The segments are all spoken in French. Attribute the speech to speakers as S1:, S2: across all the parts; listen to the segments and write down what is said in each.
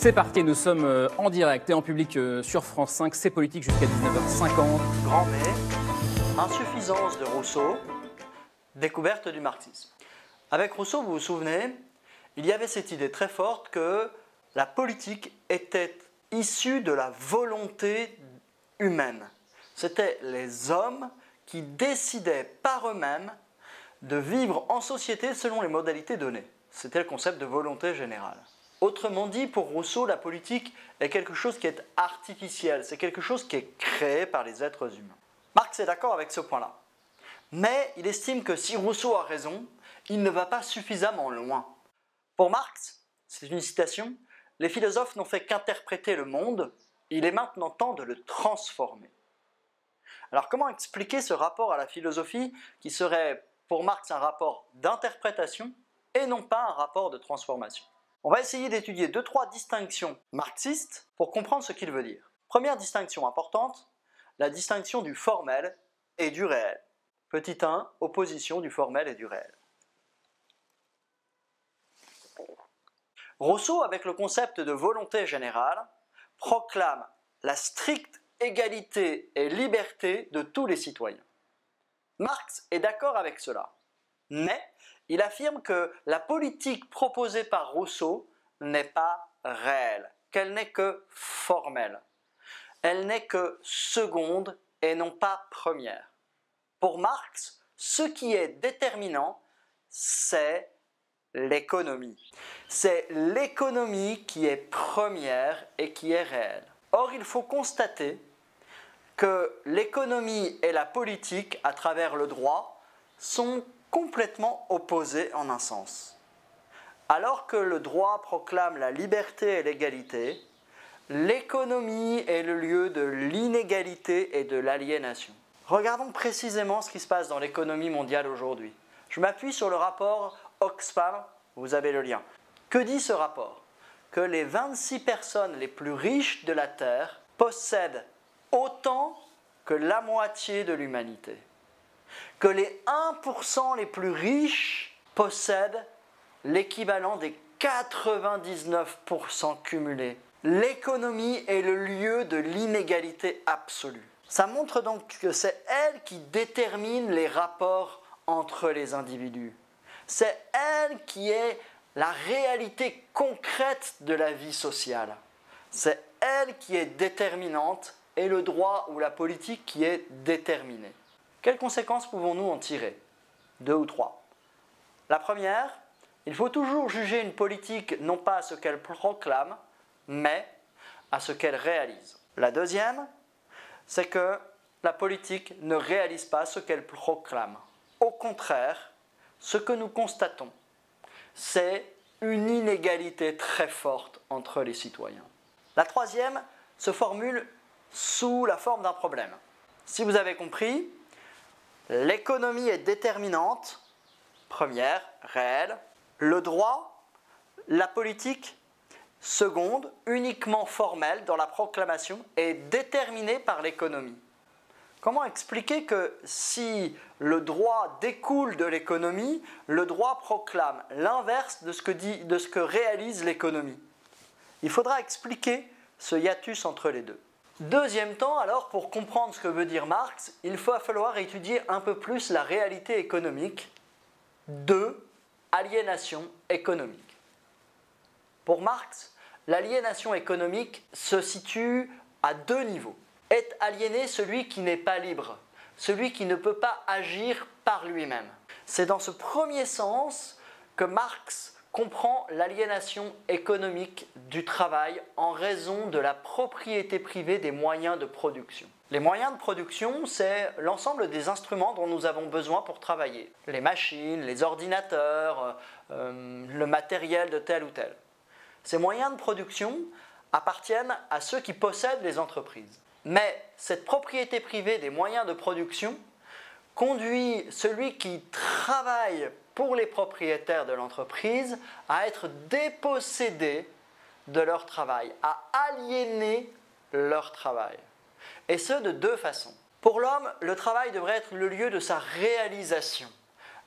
S1: C'est parti, nous sommes en direct et en public sur France 5, c'est politique jusqu'à 19h50.
S2: Grand B, insuffisance de Rousseau, découverte du marxisme. Avec Rousseau, vous vous souvenez, il y avait cette idée très forte que la politique était issue de la volonté humaine. C'était les hommes qui décidaient par eux-mêmes de vivre en société selon les modalités données. C'était le concept de volonté générale. Autrement dit, pour Rousseau, la politique est quelque chose qui est artificiel, c'est quelque chose qui est créé par les êtres humains. Marx est d'accord avec ce point-là. Mais il estime que si Rousseau a raison, il ne va pas suffisamment loin. Pour Marx, c'est une citation, « Les philosophes n'ont fait qu'interpréter le monde, il est maintenant temps de le transformer. » Alors comment expliquer ce rapport à la philosophie qui serait pour Marx un rapport d'interprétation et non pas un rapport de transformation? On va essayer d'étudier 2-3 distinctions marxistes pour comprendre ce qu'il veut dire. Première distinction importante, la distinction du formel et du réel. Petit 1, opposition du formel et du réel. Rousseau, avec le concept de volonté générale, proclame la stricte égalité et liberté de tous les citoyens. Marx est d'accord avec cela, mais il affirme que la politique proposée par Rousseau n'est pas réelle, qu'elle n'est que formelle. Elle n'est que seconde et non pas première. Pour Marx, ce qui est déterminant, c'est l'économie. C'est l'économie qui est première et qui est réelle. Or, il faut constater que l'économie et la politique, à travers le droit, sont complètement opposés en un sens. Alors que le droit proclame la liberté et l'égalité, l'économie est le lieu de l'inégalité et de l'aliénation. Regardons précisément ce qui se passe dans l'économie mondiale aujourd'hui. Je m'appuie sur le rapport Oxfam, vous avez le lien. Que dit ce rapport? Que les 26 personnes les plus riches de la Terre possèdent autant que la moitié de l'humanité. Que les 1% les plus riches possèdent l'équivalent des 99% cumulés. L'économie est le lieu de l'inégalité absolue. Ça montre donc que c'est elle qui détermine les rapports entre les individus. C'est elle qui est la réalité concrète de la vie sociale. C'est elle qui est déterminante et le droit ou la politique qui est déterminée. Quelles conséquences pouvons-nous en tirer? 2 ou 3. La première, il faut toujours juger une politique non pas à ce qu'elle proclame, mais à ce qu'elle réalise. La deuxième, c'est que la politique ne réalise pas ce qu'elle proclame. Au contraire, ce que nous constatons, c'est une inégalité très forte entre les citoyens. La troisième se formule sous la forme d'un problème. Si vous avez compris, l'économie est déterminante, première, réelle. Le droit, la politique, seconde, uniquement formelle dans la proclamation, est déterminée par l'économie. Comment expliquer que si le droit découle de l'économie, le droit proclame l'inverse de ce que réalise l'économie? Il faudra expliquer ce hiatus entre les deux. Deuxième temps, alors, pour comprendre ce que veut dire Marx, il va falloir étudier un peu plus la réalité économique de aliénation économique. Pour Marx, l'aliénation économique se situe à 2 niveaux. Est aliéné celui qui n'est pas libre, celui qui ne peut pas agir par lui-même. C'est dans ce premier sens que Marx comprend l'aliénation économique du travail en raison de la propriété privée des moyens de production. Les moyens de production, c'est l'ensemble des instruments dont nous avons besoin pour travailler. Les machines, les ordinateurs, le matériel de tel ou tel. Ces moyens de production appartiennent à ceux qui possèdent les entreprises. Mais cette propriété privée des moyens de production conduit celui qui travaille pour les propriétaires de l'entreprise à être dépossédés de leur travail, à aliéner leur travail. Et ce, de 2 façons. Pour l'homme, le travail devrait être le lieu de sa réalisation.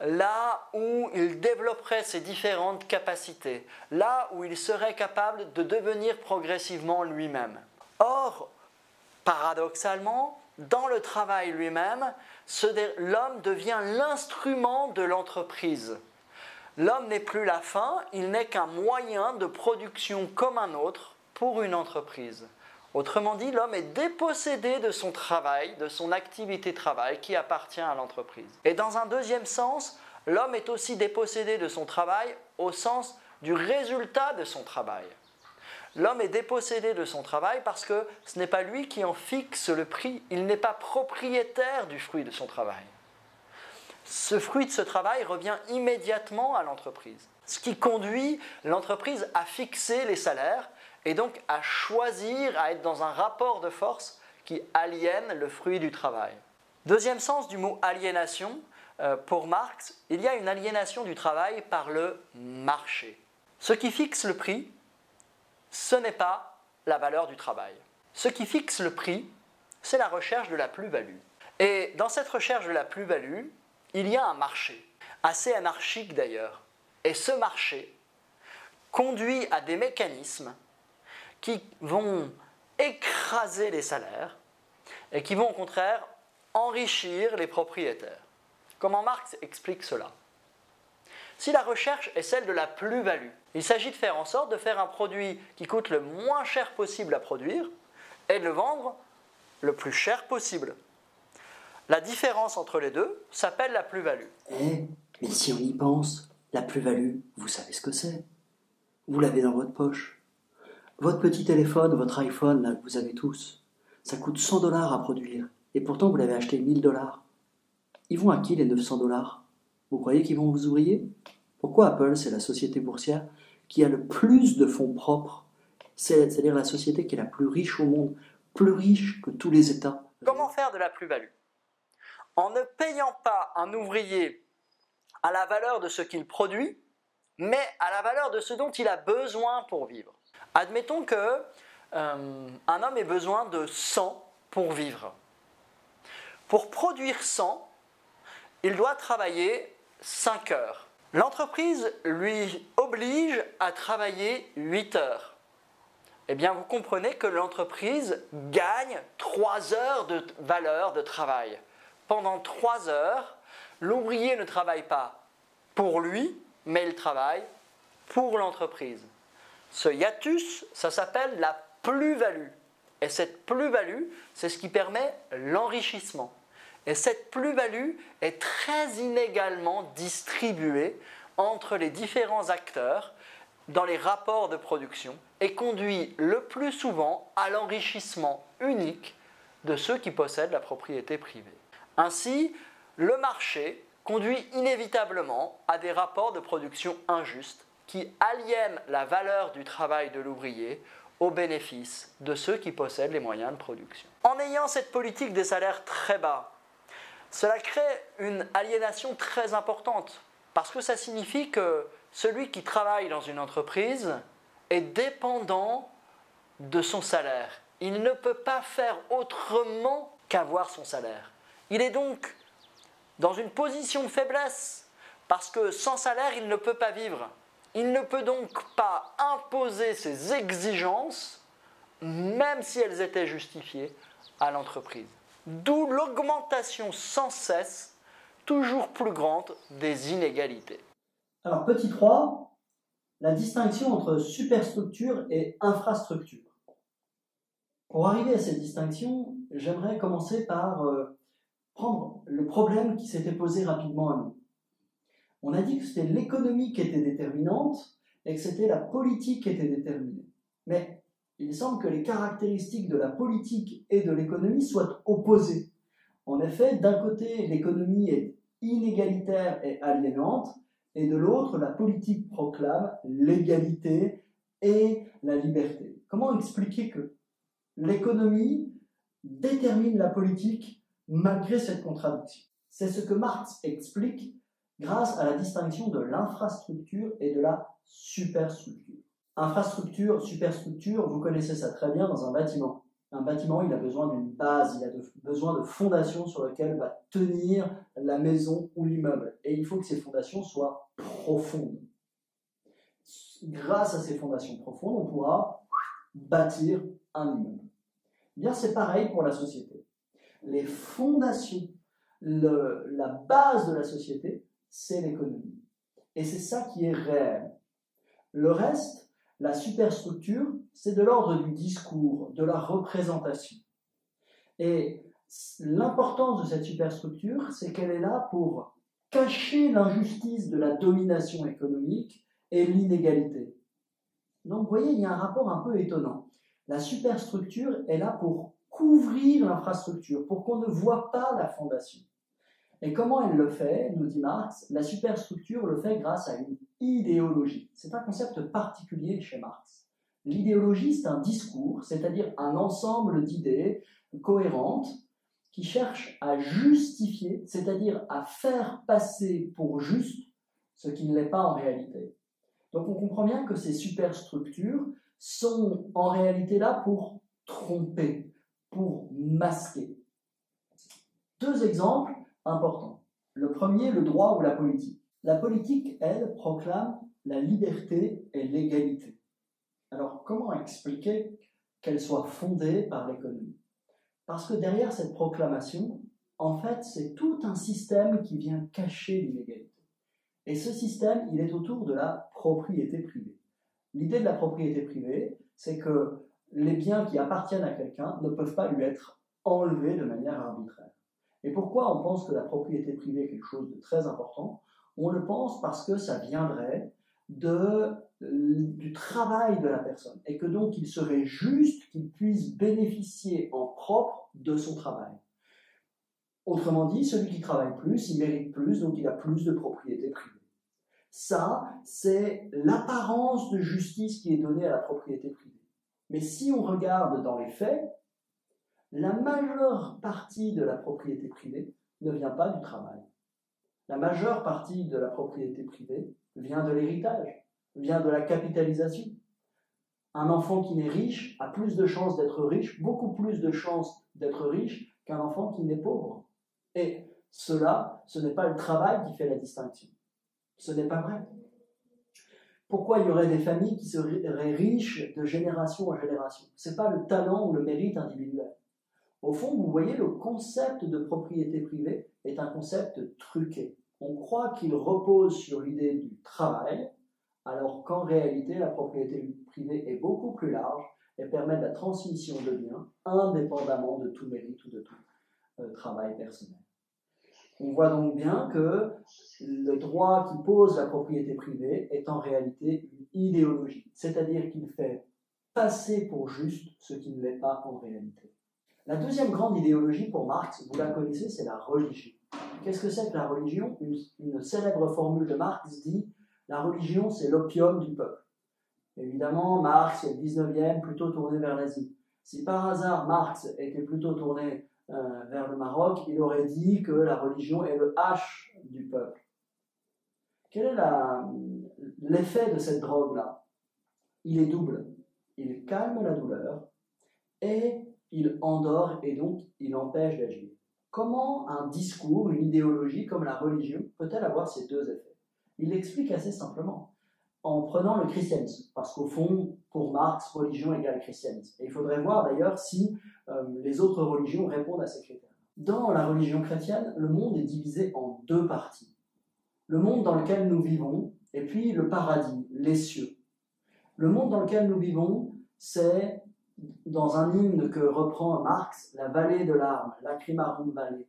S2: là où il développerait ses différentes capacités, là où il serait capable de devenir progressivement lui-même. Or, paradoxalement, dans le travail lui-même, l'homme devient l'instrument de l'entreprise. L'homme n'est plus la fin, il n'est qu'un moyen de production comme un autre pour une entreprise. Autrement dit, l'homme est dépossédé de son travail, de son activité travail qui appartient à l'entreprise. Et dans un deuxième sens, l'homme est aussi dépossédé de son travail au sens du résultat de son travail. L'homme est dépossédé de son travail parce que ce n'est pas lui qui en fixe le prix, il n'est pas propriétaire du fruit de son travail. Ce fruit de ce travail revient immédiatement à l'entreprise, ce qui conduit l'entreprise à fixer les salaires et donc à choisir, à être dans un rapport de force qui aliène le fruit du travail. Deuxième sens du mot aliénation, pour Marx, il y a une aliénation du travail par le marché. Ce qui fixe le prix, ce n'est pas la valeur du travail. Ce qui fixe le prix, c'est la recherche de la plus-value. Et dans cette recherche de la plus-value, il y a un marché, assez anarchique d'ailleurs. Et ce marché conduit à des mécanismes qui vont écraser les salaires et qui vont au contraire enrichir les propriétaires. Comment Marx explique cela? Si la recherche est celle de la plus-value, il s'agit de faire en sorte de faire un produit qui coûte le moins cher possible à produire et de le vendre le plus cher possible. La différence entre les deux s'appelle la plus-value.
S3: Mais si on y pense, la plus-value, vous savez ce que c'est? Vous l'avez dans votre poche. Votre petit téléphone, votre iPhone, là, que vous avez tous, ça coûte 100 $ à produire. Et pourtant, vous l'avez acheté 1000 $. Ils vont à qui les 900 $? Vous croyez qu'ils vont aux ouvriers? Pourquoi Apple, c'est la société boursière qui a le plus de fonds propres? C'est-à-dire la société qui est la plus riche au monde, plus riche que tous les États.
S2: Comment faire de la plus-value? En ne payant pas un ouvrier à la valeur de ce qu'il produit, mais à la valeur de ce dont il a besoin pour vivre. Admettons qu'un homme ait besoin de 100 pour vivre. Pour produire 100, il doit travailler 5 heures. L'entreprise lui oblige à travailler 8 heures. Eh bien, vous comprenez que l'entreprise gagne 3 heures de valeur de travail. Pendant 3 heures, l'ouvrier ne travaille pas pour lui, mais il travaille pour l'entreprise. Ce hiatus, ça s'appelle la plus-value. Et cette plus-value, c'est ce qui permet l'enrichissement. Et cette plus-value est très inégalement distribuée entre les différents acteurs dans les rapports de production et conduit le plus souvent à l'enrichissement unique de ceux qui possèdent la propriété privée. Ainsi, le marché conduit inévitablement à des rapports de production injustes qui aliènent la valeur du travail de l'ouvrier au bénéfice de ceux qui possèdent les moyens de production. En ayant cette politique des salaires très bas, cela crée une aliénation très importante parce que ça signifie que celui qui travaille dans une entreprise est dépendant de son salaire. Il ne peut pas faire autrement qu'avoir son salaire. Il est donc dans une position de faiblesse parce que sans salaire, il ne peut pas vivre. Il ne peut donc pas imposer ses exigences, même si elles étaient justifiées, à l'entreprise. D'où l'augmentation sans cesse, toujours plus grande, des inégalités.
S3: Alors, petit 3, la distinction entre superstructure et infrastructure. Pour arriver à cette distinction, j'aimerais commencer par prendre le problème qui s'était posé rapidement à nous. On a dit que c'était l'économie qui était déterminante et que c'était la politique qui était déterminée. Mais il semble que les caractéristiques de la politique et de l'économie soient opposées. En effet, d'un côté, l'économie est inégalitaire et aliénante, et de l'autre, la politique proclame l'égalité et la liberté. Comment expliquer que l'économie détermine la politique malgré cette contradiction? C'est ce que Marx explique grâce à la distinction de l'infrastructure et de la superstructure. Infrastructure, superstructure, vous connaissez ça très bien dans un bâtiment. Un bâtiment, il a besoin d'une base, il a besoin de fondations sur lesquelles va tenir la maison ou l'immeuble. Et il faut que ces fondations soient profondes. Grâce à ces fondations profondes, on pourra bâtir un immeuble. Bien, c'est pareil pour la société. Les fondations, la base de la société, c'est l'économie. Et c'est ça qui est réel. Le reste, la superstructure, c'est de l'ordre du discours, de la représentation. Et l'importance de cette superstructure, c'est qu'elle est là pour cacher l'injustice de la domination économique et l'inégalité. Donc, vous voyez, il y a un rapport un peu étonnant. La superstructure est là pour couvrir l'infrastructure, pour qu'on ne voit pas la fondation. Et comment elle le fait, nous dit Marx? La superstructure le fait grâce à une idéologie. C'est un concept particulier chez Marx. L'idéologie, c'est un discours, c'est-à-dire un ensemble d'idées cohérentes qui cherchent à justifier, c'est-à-dire à faire passer pour juste ce qui ne l'est pas en réalité. Donc on comprend bien que ces superstructures sont en réalité là pour tromper, pour masquer. Deux exemples importants. Le premier, le droit ou la politique. La politique, elle, proclame la liberté et l'égalité. Alors, comment expliquer qu'elle soit fondée par l'économie? Parce que derrière cette proclamation, en fait, c'est tout un système qui vient cacher l'inégalité. Et ce système, il est autour de la propriété privée. L'idée de la propriété privée, c'est que les biens qui appartiennent à quelqu'un ne peuvent pas lui être enlevés de manière arbitraire. Et pourquoi on pense que la propriété privée est quelque chose de très important? On le pense parce que ça viendrait du travail de la personne et que donc il serait juste qu'il puisse bénéficier en propre de son travail. Autrement dit, celui qui travaille plus, il mérite plus, donc il a plus de propriété privée. Ça, c'est l'apparence de justice qui est donnée à la propriété privée. Mais si on regarde dans les faits, la majeure partie de la propriété privée ne vient pas du travail. La majeure partie de la propriété privée vient de l'héritage, vient de la capitalisation. Un enfant qui est riche a plus de chances d'être riche, beaucoup plus de chances d'être riche qu'un enfant qui n'est pauvre. Et cela, ce n'est pas le travail qui fait la distinction. Ce n'est pas vrai. Pourquoi il y aurait des familles qui seraient riches de génération en génération? Ce n'est pas le talent ou le mérite individuel. Au fond, vous voyez, le concept de propriété privée est un concept truqué. On croit qu'il repose sur l'idée du travail, alors qu'en réalité, la propriété privée est beaucoup plus large et permet de la transmission de biens indépendamment de tout mérite ou de tout travail personnel. On voit donc bien que le droit qui pose la propriété privée est en réalité une idéologie, c'est-à-dire qu'il fait passer pour juste ce qui ne l'est pas en réalité. La deuxième grande idéologie pour Marx, vous la connaissez, c'est la religion. Qu'est-ce que c'est que la religion? Une célèbre formule de Marx dit « la religion, c'est l'opium du peuple ». Évidemment, Marx est le 19e, plutôt tourné vers l'Asie. Si par hasard Marx était plutôt tourné vers le Maroc, il aurait dit que la religion est le H du peuple. Quel est l'effet de cette drogue-là? Il est double. Il calme la douleur et il endort et donc il empêche d'agir. Comment un discours, une idéologie comme la religion peut-elle avoir ces deux effets? Il l'explique assez simplement, en prenant le christianisme, parce qu'au fond, pour Marx, religion égale christianisme. Et il faudrait voir d'ailleurs si les autres religions répondent à ces critères. Dans la religion chrétienne, le monde est divisé en deux parties. Le monde dans lequel nous vivons, et puis le paradis, les cieux. Le monde dans lequel nous vivons, c'est, dans un hymne que reprend Marx, la vallée de larmes, Lacrimarum Valley.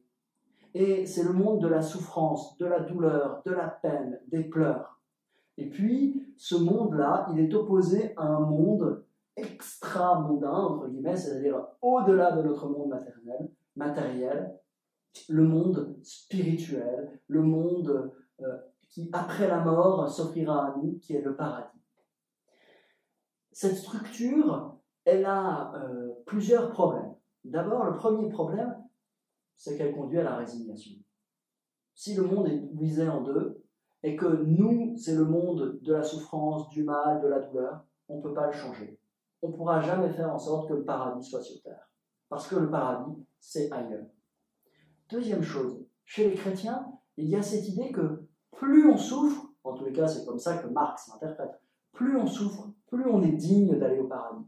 S3: Et c'est le monde de la souffrance, de la douleur, de la peine, des pleurs. Et puis, ce monde-là, il est opposé à un monde extra-mondain, entre guillemets, c'est-à-dire au-delà de notre monde matériel, le monde spirituel, le monde qui, après la mort, s'offrira à nous, qui est le paradis. Cette structure, elle a plusieurs problèmes. D'abord, le premier problème, c'est qu'elle conduit à la résignation. Si le monde est divisé en deux, et que nous, c'est le monde de la souffrance, du mal, de la douleur, on ne peut pas le changer. On ne pourra jamais faire en sorte que le paradis soit sur terre. parce que le paradis, c'est ailleurs. Deuxième chose, chez les chrétiens, il y a cette idée que plus on souffre, en tous les cas c'est comme ça que Marx l'interprète, plus on souffre, plus on est digne d'aller au paradis.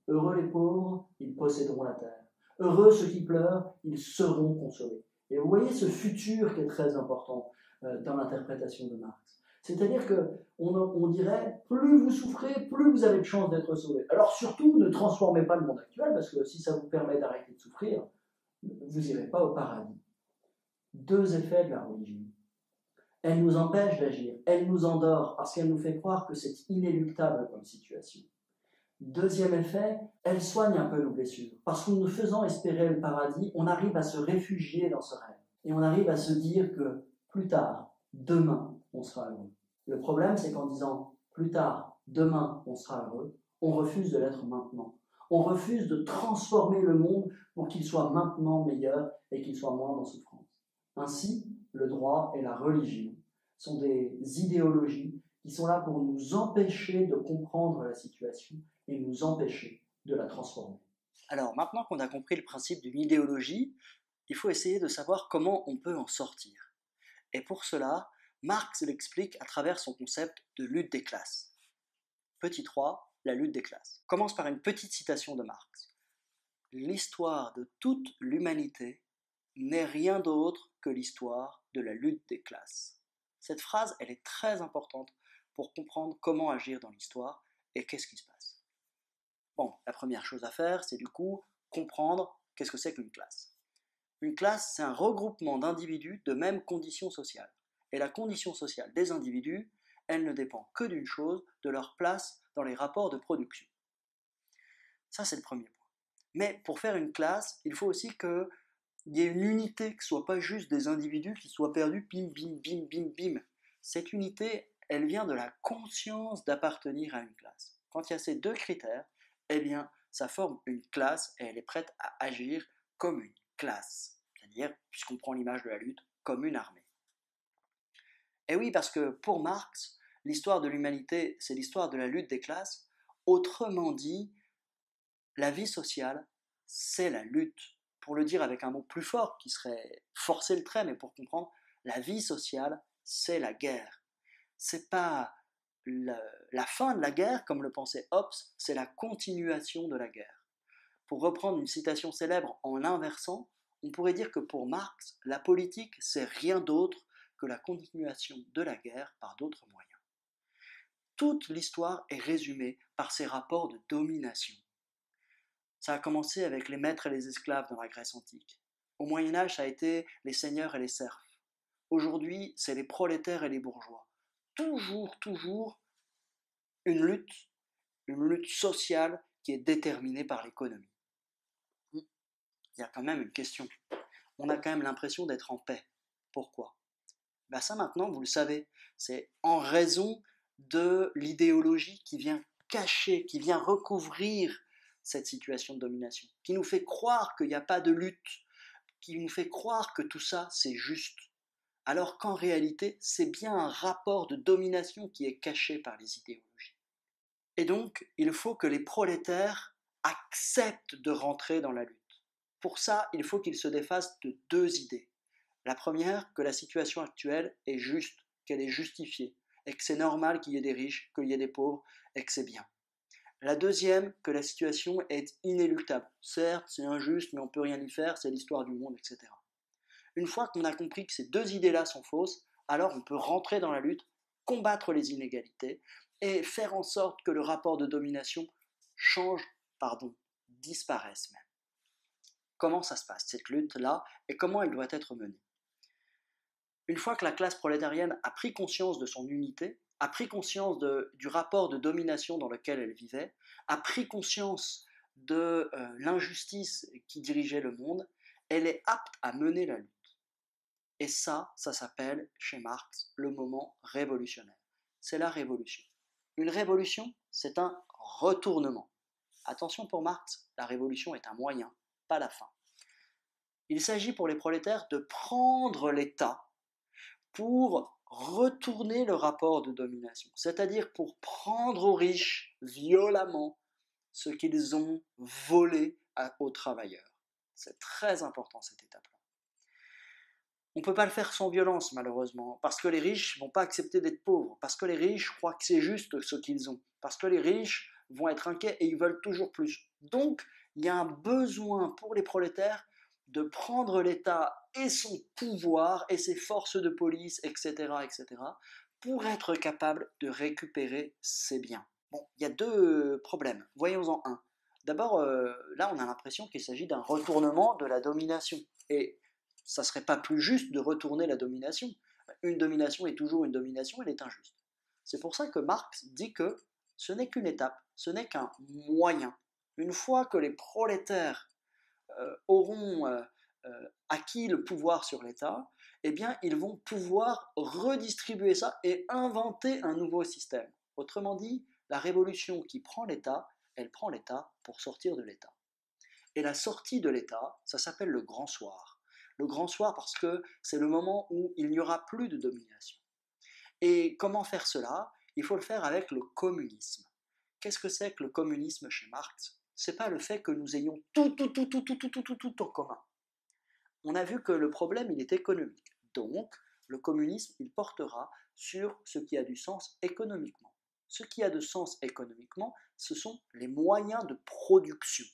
S3: Heureux les pauvres, ils posséderont la terre. Heureux ceux qui pleurent, ils seront consolés. Et vous voyez ce futur qui est très important dans l'interprétation de Marx. C'est-à-dire qu'on dirait, plus vous souffrez, plus vous avez de chances d'être sauvé. Alors surtout, ne transformez pas le monde actuel, parce que si ça vous permet d'arrêter de souffrir, vous n'irez pas au paradis. Deux effets de la religion. Elle nous empêche d'agir, elle nous endort, parce qu'elle nous fait croire que c'est inéluctable comme situation. Deuxième effet, elle soigne un peu nos blessures, parce qu'en nous faisant espérer le paradis, on arrive à se réfugier dans ce rêve, et on arrive à se dire que plus tard, demain, on sera heureux. Le problème, c'est qu'en disant plus tard, demain, on sera heureux, on refuse de l'être maintenant. On refuse de transformer le monde pour qu'il soit maintenant meilleur et qu'il soit moins en souffrance. Ainsi, le droit et la religion sont des idéologies qui sont là pour nous empêcher de comprendre la situation et nous empêcher de la transformer.
S2: Alors, maintenant qu'on a compris le principe d'une idéologie, il faut essayer de savoir comment on peut en sortir. Et pour cela, Marx l'explique à travers son concept de lutte des classes. Petit 3, la lutte des classes. Commence par une petite citation de Marx. L'histoire de toute l'humanité n'est rien d'autre que l'histoire de la lutte des classes. Cette phrase, elle est très importante pour comprendre comment agir dans l'histoire et qu'est-ce qui se passe. Bon, la première chose à faire, c'est du coup comprendre qu'est-ce que c'est qu'une classe. Une classe, c'est un regroupement d'individus de même condition sociale. Et la condition sociale des individus, elle ne dépend que d'une chose, de leur place dans les rapports de production. Ça, c'est le premier point. Mais pour faire une classe, il faut aussi qu'il y ait une unité, que ce ne soit pas juste des individus qui soient perdus, bim, bim, bim, bim, bim. Cette unité, elle vient de la conscience d'appartenir à une classe. Quand il y a ces deux critères, eh bien, ça forme une classe et elle est prête à agir comme une classe. C'est-à-dire, puisqu'on prend l'image de la lutte, comme une armée. Et oui, parce que pour Marx, l'histoire de l'humanité, c'est l'histoire de la lutte des classes. Autrement dit, la vie sociale, c'est la lutte. Pour le dire avec un mot plus fort, qui serait forcer le trait, mais pour comprendre, la vie sociale, c'est la guerre. C'est pas la fin de la guerre, comme le pensait Hobbes, c'est la continuation de la guerre. Pour reprendre une citation célèbre en l'inversant, on pourrait dire que pour Marx, la politique, c'est rien d'autre que la continuation de la guerre par d'autres moyens. Toute l'histoire est résumée par ces rapports de domination. Ça a commencé avec les maîtres et les esclaves dans la Grèce antique. Au Moyen-Âge, ça a été les seigneurs et les serfs. Aujourd'hui, c'est les prolétaires et les bourgeois. Toujours une lutte sociale qui est déterminée par l'économie. Il y a quand même une question. On a quand même l'impression d'être en paix. Pourquoi ? Ben ça maintenant, vous le savez, c'est en raison de l'idéologie qui vient cacher, qui vient recouvrir cette situation de domination, qui nous fait croire qu'il n'y a pas de lutte, qui nous fait croire que tout ça c'est juste, alors qu'en réalité c'est bien un rapport de domination qui est caché par les idéologies. Et donc il faut que les prolétaires acceptent de rentrer dans la lutte. Pour ça, il faut qu'ils se défassent de deux idées. La première, que la situation actuelle est juste, qu'elle est justifiée, et que c'est normal qu'il y ait des riches, qu'il y ait des pauvres, et que c'est bien. La deuxième, que la situation est inéluctable. Certes, c'est injuste, mais on ne peut rien y faire, c'est l'histoire du monde, etc. Une fois qu'on a compris que ces deux idées-là sont fausses, alors on peut rentrer dans la lutte, combattre les inégalités, et faire en sorte que le rapport de domination disparaisse même. Comment ça se passe, cette lutte-là, et comment elle doit être menée ? Une fois que la classe prolétarienne a pris conscience de son unité, a pris conscience du rapport de domination dans lequel elle vivait, a pris conscience de l'injustice qui dirigeait le monde, elle est apte à mener la lutte. Et ça s'appelle, chez Marx, le moment révolutionnaire. C'est la révolution. Une révolution, c'est un retournement. Attention pour Marx, la révolution est un moyen, pas la fin. Il s'agit pour les prolétaires de prendre l'État pour retourner le rapport de domination, c'est-à-dire pour prendre aux riches violemment ce qu'ils ont volé aux travailleurs. C'est très important cette étape-là. On ne peut pas le faire sans violence, malheureusement, parce que les riches ne vont pas accepter d'être pauvres, parce que les riches croient que c'est juste ce qu'ils ont, parce que les riches vont être inquiets et ils veulent toujours plus. Donc, il y a un besoin pour les prolétaires de prendre l'État et son pouvoir et ses forces de police, etc., etc., pour être capable de récupérer ses biens. Bon, il y a deux problèmes. Voyons-en un. D'abord, là, on a l'impression qu'il s'agit d'un retournement de la domination. Et ça ne serait pas plus juste de retourner la domination. Une domination est toujours une domination, elle est injuste. C'est pour ça que Marx dit que ce n'est qu'une étape, ce n'est qu'un moyen. Une fois que les prolétaires auront acquis le pouvoir sur l'État, eh bien, ils vont pouvoir redistribuer ça et inventer un nouveau système. Autrement dit, la révolution qui prend l'État, elle prend l'État pour sortir de l'État. Et la sortie de l'État, ça s'appelle le grand soir. Le grand soir parce que c'est le moment où il n'y aura plus de domination. Et comment faire cela? Il faut le faire avec le communisme. Qu'est-ce que c'est que le communisme chez Marx? C'est pas le fait que nous ayons tout en commun. On a vu que le problème, il est économique. Donc, le communisme, il portera sur ce qui a du sens économiquement. Ce qui a de sens économiquement, ce sont les moyens de production,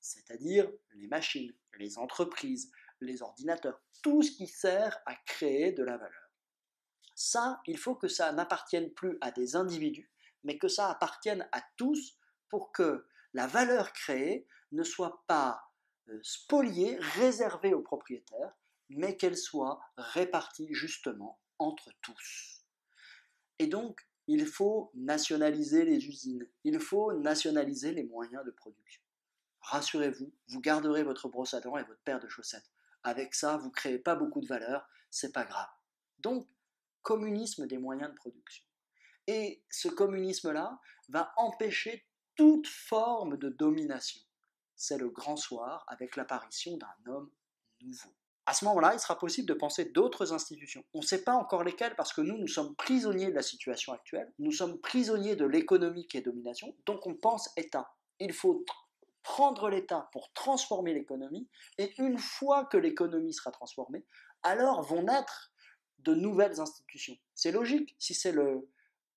S2: c'est-à-dire les machines, les entreprises, les ordinateurs, tout ce qui sert à créer de la valeur. Ça, il faut que ça n'appartienne plus à des individus, mais que ça appartienne à tous pour que la valeur créée ne soit pas spoliée, réservée aux propriétaires, mais qu'elle soit répartie justement entre tous. Et donc, il faut nationaliser les usines, il faut nationaliser les moyens de production. Rassurez-vous, vous garderez votre brosse à dents et votre paire de chaussettes. Avec ça, vous ne créez pas beaucoup de valeur, c'est pas grave. Donc, communisme des moyens de production. Et ce communisme-là va empêcher toute forme de domination. C'est le grand soir avec l'apparition d'un homme nouveau. À ce moment-là, il sera possible de penser d'autres institutions. On ne sait pas encore lesquelles parce que nous sommes prisonniers de la situation actuelle, nous sommes prisonniers de l'économie qui est domination, donc on pense État. Il faut prendre l'État pour transformer l'économie, et une fois que l'économie sera transformée, alors vont naître de nouvelles institutions. C'est logique, si c'est le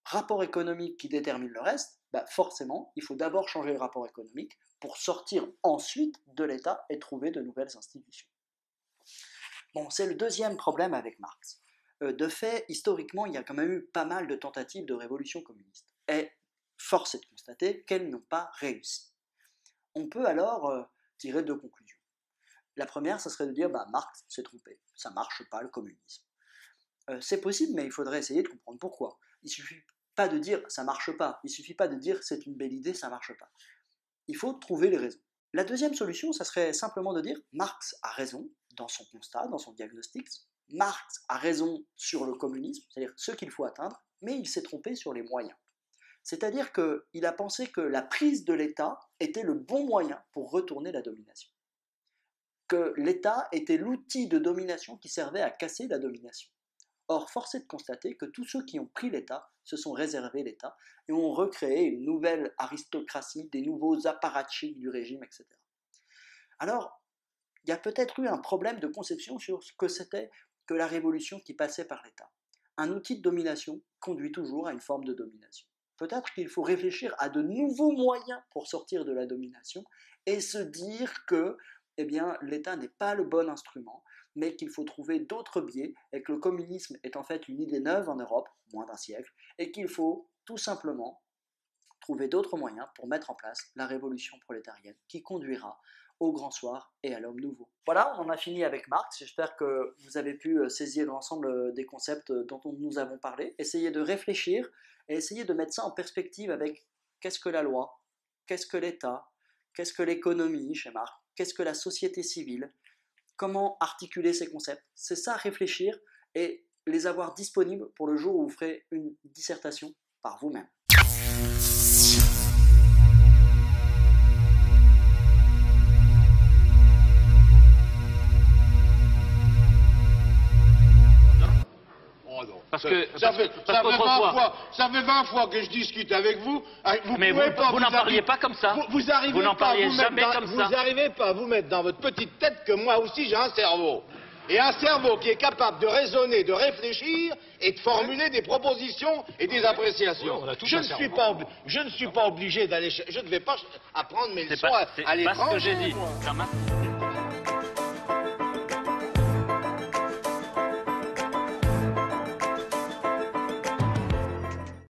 S2: rapport économique qui détermine le reste, forcément, il faut d'abord changer le rapport économique pour sortir ensuite de l'État et trouver de nouvelles institutions. Bon, c'est le deuxième problème avec Marx. De fait, historiquement, il y a quand même eu pas mal de tentatives de révolution communiste. Et force est de constater qu'elles n'ont pas réussi. On peut alors tirer deux conclusions. La première, ça serait de dire Marx s'est trompé, ça ne marche pas le communisme. C'est possible, mais il faudrait essayer de comprendre pourquoi. Il ne suffit pas de dire ça ne marche pas, il ne suffit pas de dire c'est une belle idée, ça ne marche pas. Il faut trouver les raisons. La deuxième solution, ça serait simplement de dire Marx a raison dans son constat, dans son diagnostic, Marx a raison sur le communisme, c'est-à-dire ce qu'il faut atteindre, mais il s'est trompé sur les moyens. C'est-à-dire qu'il a pensé que la prise de l'État était le bon moyen pour retourner la domination. Que l'État était l'outil de domination qui servait à casser la domination. Or, force est de constater que tous ceux qui ont pris l'État se sont réservés l'État et ont recréé une nouvelle aristocratie, des nouveaux apparatchiks du régime, etc. Alors, il y a peut-être eu un problème de conception sur ce que c'était que la révolution qui passait par l'État. Un outil de domination conduit toujours à une forme de domination. Peut-être qu'il faut réfléchir à de nouveaux moyens pour sortir de la domination et se dire que l'État n'est pas le bon instrument, mais qu'il faut trouver d'autres biais et que le communisme est en fait une idée neuve en Europe, moins d'un siècle, et qu'il faut tout simplement trouver d'autres moyens pour mettre en place la révolution prolétarienne qui conduira au grand soir et à l'homme nouveau. Voilà, on en a fini avec Marx. J'espère que vous avez pu saisir l'ensemble des concepts dont nous avons parlé. Essayez de réfléchir et essayez de mettre ça en perspective avec qu'est-ce que la loi, qu'est-ce que l'État, qu'est-ce que l'économie chez Marx, qu'est-ce que la société civile, comment articuler ces concepts. C'est ça, réfléchir et les avoir disponibles pour le jour où vous ferez une dissertation par vous-même.
S4: Oh non. Parce que
S5: ça fait 20 fois que je discute avec vous.
S4: Mais vous n'en parliez pas comme ça.
S5: Vous arrivez
S4: vous n'en parliez
S5: pas
S4: jamais comme ça.
S5: Vous n'arrivez pas à vous mettre dans votre petite tête que moi aussi j'ai un cerveau. Et un cerveau qui est capable de raisonner, de réfléchir et de formuler des propositions et des appréciations. Je ne suis pas obligé d'aller... Je ne vais pas apprendre mes leçons à l'étranger.
S4: C'est pas ce que j'ai dit.